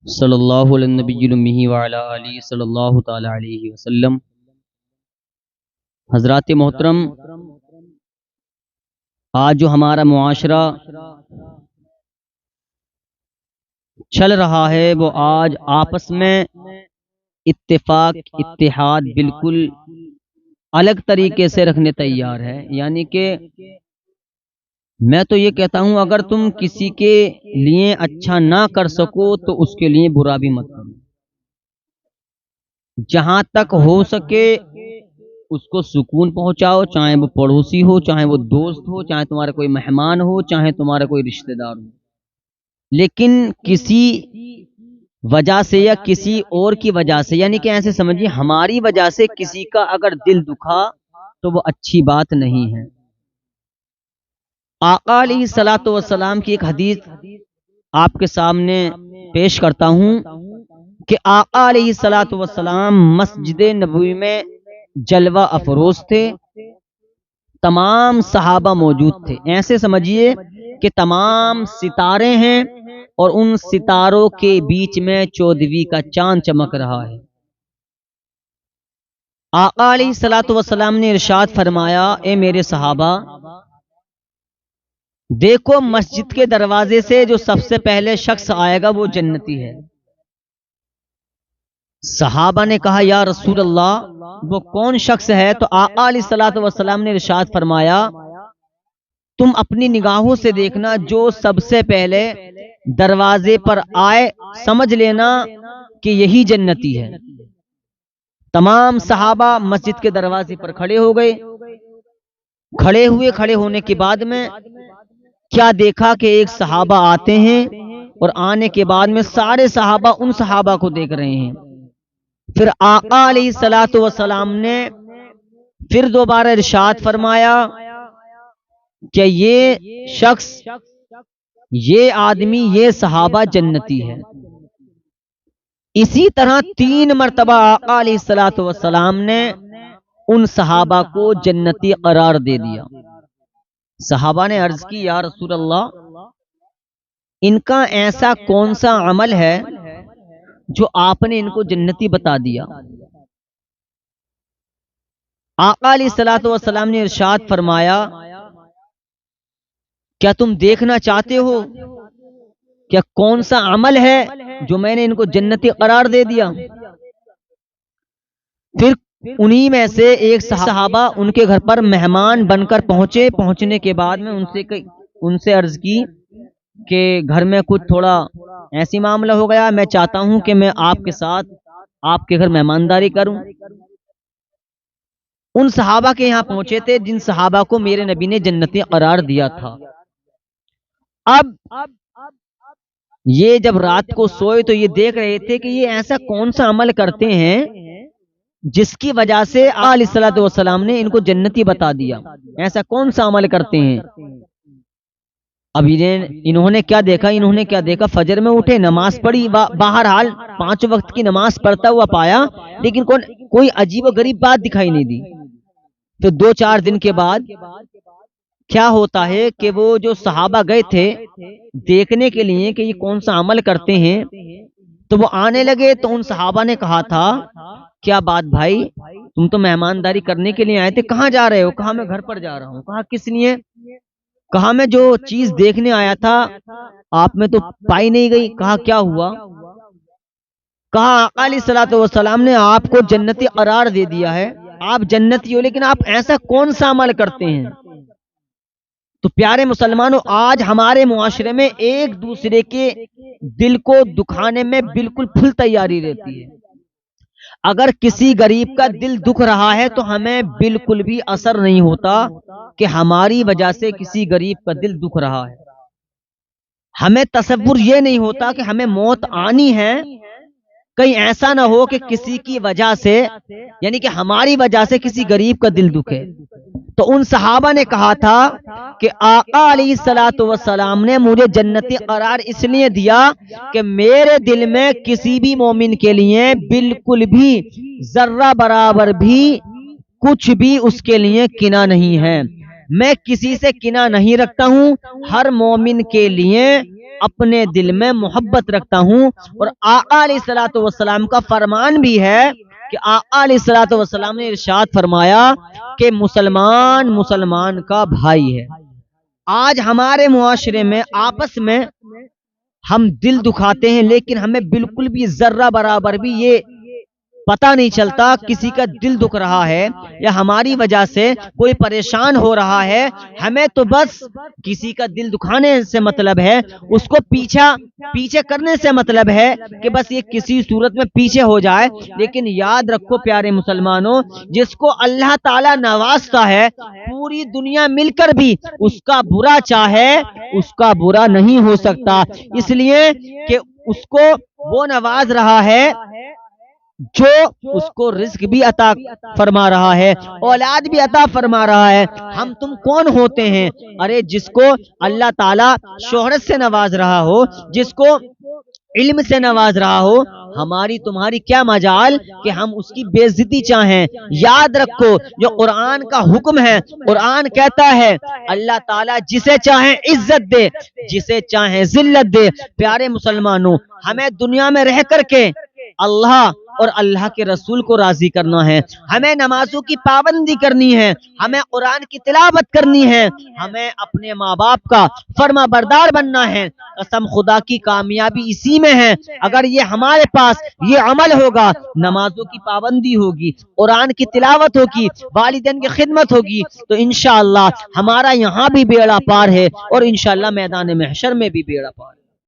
صلی اللہ علیہ نبی المی وعلی آلہ صلی اللہ تعالی علیہ وسلم۔ حضرات محترم، آج جو ہمارا معاشرہ چل رہا ہے وہ آج آپس میں اتفاق اتحاد بالکل الگ طریقے سے رکھنے تیار ہے۔ یعنی کہ میں تو یہ کہتا ہوں اگر تم کسی کے لیے اچھا نہ کر سکو تو اس کے لیے برا بھی مت کرو، جہاں تک ہو سکے اس کو سکون پہنچاؤ، چاہے وہ پڑوسی ہو، چاہے وہ دوست ہو، چاہے تمہارا کوئی مہمان ہو، چاہے تمہارا کوئی رشتہ دار ہو، لیکن کسی وجہ سے یا کسی اور کی وجہ سے، یعنی کہ ایسے سمجھیے ہماری وجہ سے کسی کا اگر دل دکھا تو وہ اچھی بات نہیں ہے۔ آقا علیہ الصلوۃ والسلام کی ایک حدیث آپ کے سامنے پیش کرتا ہوں کہ آقا علیہ الصلوۃ والسلام مسجد نبوی میں جلوہ افروز تھے، تمام صحابہ موجود تھے، ایسے سمجھیے کہ تمام ستارے ہیں اور ان ستاروں کے بیچ میں 14ویں کا چاند چمک رہا ہے۔ آقا علیہ الصلوۃ والسلام نے ارشاد فرمایا، اے میرے صحابہ، دیکھو مسجد کے دروازے سے جو سب سے پہلے شخص آئے گا وہ جنتی ہے۔ صحابہ نے کہا یا رسول اللہ وہ کون شخص ہے؟ تو آقا علیہ الصلوۃ والسلام نے ارشاد فرمایا، تم اپنی نگاہوں سے دیکھنا، جو سب سے پہلے دروازے پر آئے سمجھ لینا کہ یہی جنتی ہے۔ تمام صحابہ مسجد کے دروازے پر کھڑے ہو گئے۔ کھڑے ہونے کے بعد میں کیا دیکھا کہ ایک صحابہ آتے ہیں اور آنے کے بعد میں سارے صحابہ ان صحابہ کو دیکھ رہے ہیں۔ پھر آقا علیہ الصلوۃ والسلام نے پھر دوبارہ ارشاد فرمایا کہ یہ شخص، یہ آدمی، یہ صحابہ جنتی ہے۔ اسی طرح 3 مرتبہ آقا علیہ الصلوۃ والسلام نے ان صحابہ کو جنتی قرار دے دیا۔ صحابہ نے عرض کی یا رسول اللہ ان کا ایسا کون سا عمل ہے جو آپ نے ان کو جنتی بتا دیا؟ آقا علیہ الصلوۃ والسلام نے ارشاد فرمایا، کیا تم دیکھنا چاہتے ہو کیا کون سا عمل ہے جو میں نے ان کو جنتی قرار دے دیا؟ پھر انہی میں سے ایک صحابہ ان کے گھر پر مہمان بن کر پہنچے۔ پہنچنے کے بعد میں ان سے عرض کی کہ گھر میں کچھ تھوڑا ایسی معاملہ ہو گیا، میں چاہتا ہوں کہ میں آپ کے ساتھ آپ کے گھر مہمانداری کروں۔ ان صحابہ کے یہاں پہنچے تھے جن صحابہ کو میرے نبی نے جنتی قرار دیا تھا۔ اب یہ جب رات کو سوئے تو یہ دیکھ رہے تھے کہ یہ ایسا کون سا عمل کرتے ہیں جس کی وجہ سے آقا علیہ الصلوۃ والسلام نے ان کو جنتی بتا دیا، ایسا کون سا عمل کرتے ہیں؟ اب انہوں نے کیا دیکھا، فجر میں اٹھے، نماز پڑھی، بہرحال 5 وقت کی نماز پڑھتا ہوا پایا، لیکن کوئی عجیب و غریب بات دکھائی نہیں دی۔ تو 2-4 دن کے بعد کیا ہوتا ہے کہ وہ جو صحابہ گئے تھے دیکھنے کے لیے کہ یہ کون سا عمل کرتے ہیں، تو وہ آنے لگے تو ان صحابہ نے کہا تھا کیا بات بھائی، تم تو مہمانداری کرنے کے لیے آئے تھے، کہاں جا رہے ہو؟ کہا میں گھر پر جا رہا ہوں۔ کہا کس لیے؟ کہا میں جو چیز دیکھنے آیا تھا آپ میں تو پائی نہیں گئی۔ کہا کیا ہوا؟ کہا آقا علیہ الصلوۃ والسلام نے آپ کو جنتی قرار دے دیا ہے، آپ جنتی ہو، لیکن آپ ایسا کون سا عمل کرتے ہیں؟ تو پیارے مسلمانوں، آج ہمارے معاشرے میں ایک دوسرے کے دل کو دکھانے میں بالکل فل تیاری رہتی ہے۔ اگر کسی غریب کا دل دکھ رہا ہے تو ہمیں بالکل بھی اثر نہیں ہوتا کہ ہماری وجہ سے کسی غریب کا دل دکھ رہا ہے۔ ہمیں تصور یہ نہیں ہوتا کہ ہمیں موت آنی ہے، کہیں ایسا نہ ہو کہ کسی کی وجہ سے، یعنی کہ ہماری وجہ سے کسی غریب کا دل دکھے۔ تو ان صحابہ نے کہا تھا کہ آقا علیہ الصلوۃ والسلام نے مجھے جنتی قرار اس لیے دیا کہ میرے دل میں کسی بھی مومن کے لیے بالکل بھی ذرہ برابر بھی کچھ بھی اس کے لیے کینہ نہیں ہے، میں کسی سے کینہ نہیں رکھتا ہوں، ہر مومن کے لیے اپنے دل میں محبت رکھتا ہوں۔ اور آقا علیہ الصلوۃ والسلام کا فرمان بھی ہے کہ آقا علیہ الصلوۃ والسلام نے ارشاد فرمایا کہ مسلمان مسلمان کا بھائی ہے۔ آج ہمارے معاشرے میں آپس میں ہم دل دکھاتے ہیں، لیکن ہمیں بالکل بھی ذرہ برابر بھی یہ پتہ نہیں چلتا کسی کا دل دکھ رہا ہے یا ہماری وجہ سے کوئی پریشان ہو رہا ہے۔ ہمیں تو بس کسی کا دل دکھانے سے مطلب ہے، اس کو پیچھے کرنے سے مطلب ہے کہ بس یہ کسی صورت میں پیچھے ہو جائے۔ لیکن یاد رکھو پیارے مسلمانوں، جس کو اللہ تعالیٰ نوازتا ہے، پوری دنیا مل کر بھی اس کا برا چاہے اس کا برا نہیں ہو سکتا، اس لیے کہ اس کو وہ نواز رہا ہے جو اس کو رزق بھی عطا فرما رہا ہے، اولاد بھی عطا فرما رہا ہے۔ ہم تم کون ہوتے ہیں؟ ارے جس کو اللہ تعالیٰ شہرت سے نواز رہا ہو، جس کو علم سے نواز رہا ہو، ہماری تمہاری کیا مجال کہ ہم اس کی بے عزتی چاہیں۔ یاد رکھو جو قرآن کا حکم ہے، قرآن کہتا ہے اللہ تعالیٰ جسے چاہیں عزت دے، جسے چاہیں ذلت دے۔ پیارے مسلمانوں، ہمیں دنیا میں رہ کر کے اللہ اور اللہ کے رسول کو راضی کرنا ہے، ہمیں نمازوں کی پابندی کرنی ہے، ہمیں قرآن کی تلاوت کرنی ہے، ہمیں اپنے ماں باپ کا فرما بردار بننا ہے۔ قسم خدا کی کامیابی اسی میں ہے۔ اگر یہ ہمارے پاس یہ عمل ہوگا، نمازوں کی پابندی ہوگی، قرآن کی تلاوت ہوگی، والدین کی خدمت ہوگی، تو انشاءاللہ ہمارا یہاں بھی بیڑا پار ہے اور انشاءاللہ میدان محشر میں بھی بیڑا پار ہے۔